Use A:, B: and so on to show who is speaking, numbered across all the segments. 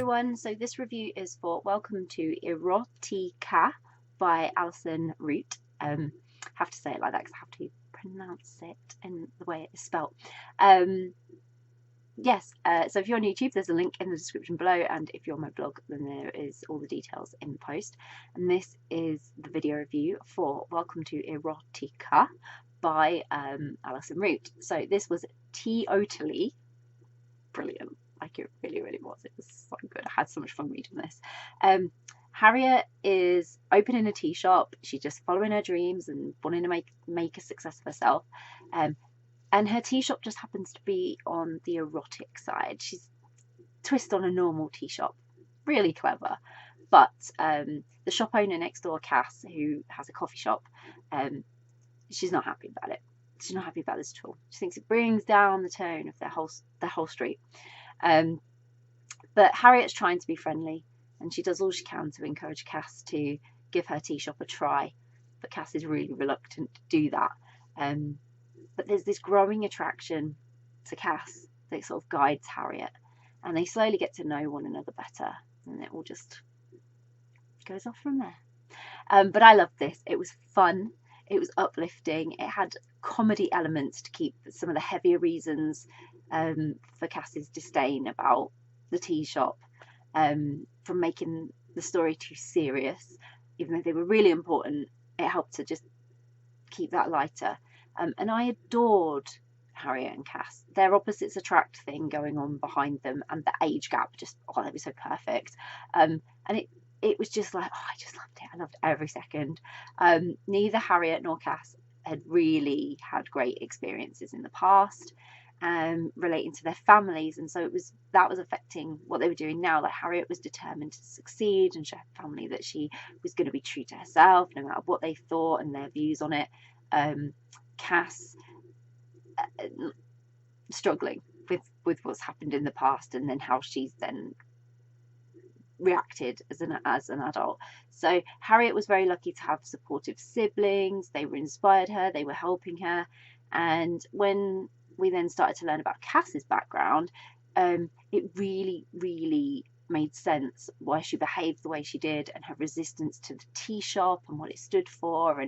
A: everyone, so this review is for Welcome to Ero-TEA-Ca by Alyson Root. Have to say it like that because I have to pronounce it in the way it is spelt. Yes, so if you're on YouTube, there's a link in the description below, and if you're on my blog, then there is all the details in the post. And this is the video review for Welcome to Ero-TEA-Ca by Alyson Root. So this was totally brilliant. Like, it really, really was. It was so good. I had so much fun reading this. Harriet is opening a tea shop. She's just following her dreams and wanting to make a success of herself. And her tea shop just happens to be on the erotic side. She's twist on a normal tea shop. Really clever. But the shop owner next door, Cass, who has a coffee shop, she's not happy about it. She's not happy about this at all. She thinks it brings down the tone of their whole street. But Harriet's trying to be friendly, and she does all she can to encourage Cass to give her tea shop a try. But Cass is really reluctant to do that. But there's this growing attraction to Cass that sort of guides Harriet, and they slowly get to know one another better, and it all just goes off from there. But I loved this. It was fun. It was uplifting. It had comedy elements to keep some of the heavier reasons for Cass's disdain about the tea shop from making the story too serious. Even though they were really important, it helped to just keep that lighter. And I adored Harriet and Cass. Their opposites attract thing going on behind them, and the age gap just, oh, that was so perfect. And it was just like, oh, I just loved it. I loved every second. Neither Harriet nor Cass had really had great experiences in the past relating to their families, and so that was affecting what they were doing now. Like, Harriet was determined to succeed and show her family that she was going to be true to herself no matter what they thought and their views on it. Cass struggling with what's happened in the past, and then how she's then reacted as an adult. So Harriet was very lucky to have supportive siblings. They were inspired her, they were helping her. And when we then started to learn about Cass's background, it really, really made sense why she behaved the way she did, and her resistance to the tea shop and what it stood for,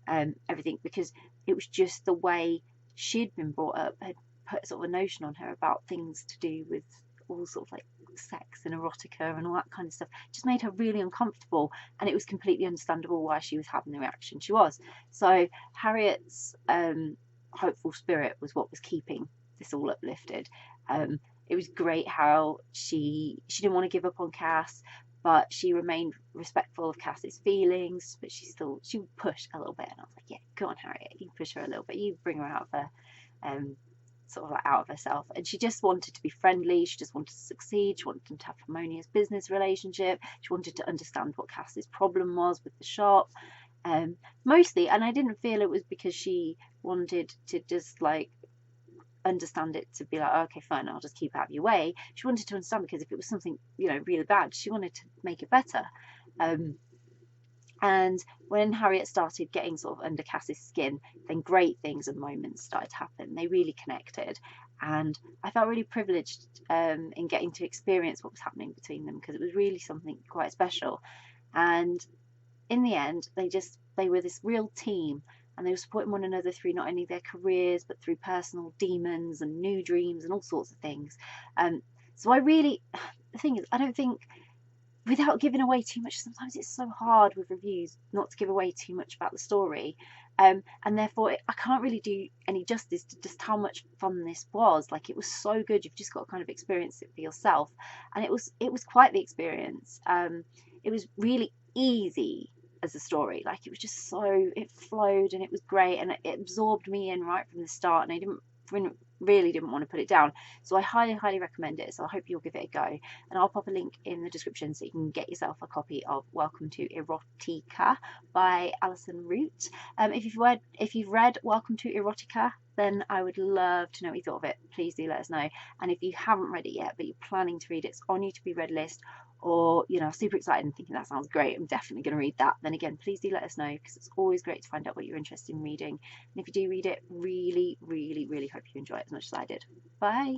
A: and everything, because it was just the way she'd been brought up had put sort of a notion on her about things to do with all sort of like sex and erotica and all that kind of stuff. It just made her really uncomfortable, and it was completely understandable why she was having the reaction she was. So Harriet's hopeful spirit was what was keeping this all uplifted. It was great how she didn't want to give up on Cass, but she remained respectful of Cass's feelings, but she would push a little bit, and I was like, yeah, go on, Harriet, you push her a little bit, you bring her out of her sort of like out of herself. And she just wanted to be friendly, she just wanted to succeed, she wanted them to have a harmonious business relationship, she wanted to understand what Cass's problem was with the shop, mostly. And I didn't feel it was because she wanted to just like understand it to be like, oh, okay, fine, I'll just keep out of your way. She wanted to understand because if it was something, you know, really bad, she wanted to make it better. And when Harriet started getting sort of under Cass's skin, then great things and moments started to happen. They really connected, and I felt really privileged in getting to experience what was happening between them, because it was really something quite special. And in the end, they were this real team, and they were supporting one another through not only their careers but through personal demons and new dreams and all sorts of things. So the thing is, I don't think, without giving away too much, sometimes it's so hard with reviews not to give away too much about the story, and therefore I can't really do any justice to just how much fun this was. Like, it was so good, you've just got to kind of experience it for yourself, and it was quite the experience. It was really easy as a story, like it was just it flowed and it was great, and it absorbed me in right from the start, and I really didn't want to put it down. So I highly recommend it. So I hope you'll give it a go, and I'll pop a link in the description so you can get yourself a copy of Welcome to Ero-TEA-Ca by Alyson Root. If you've read Welcome to Ero-TEA-Ca, then I would love to know what you thought of it. Please do let us know. And if you haven't read it yet but you're planning to read it, it's on your to be read list, or super excited and thinking that sounds great, I'm definitely going to read that, then again, please do let us know, because it's always great to find out what you're interested in reading. And if you do read it, really, really, really hope you enjoy it as much as I did. Bye.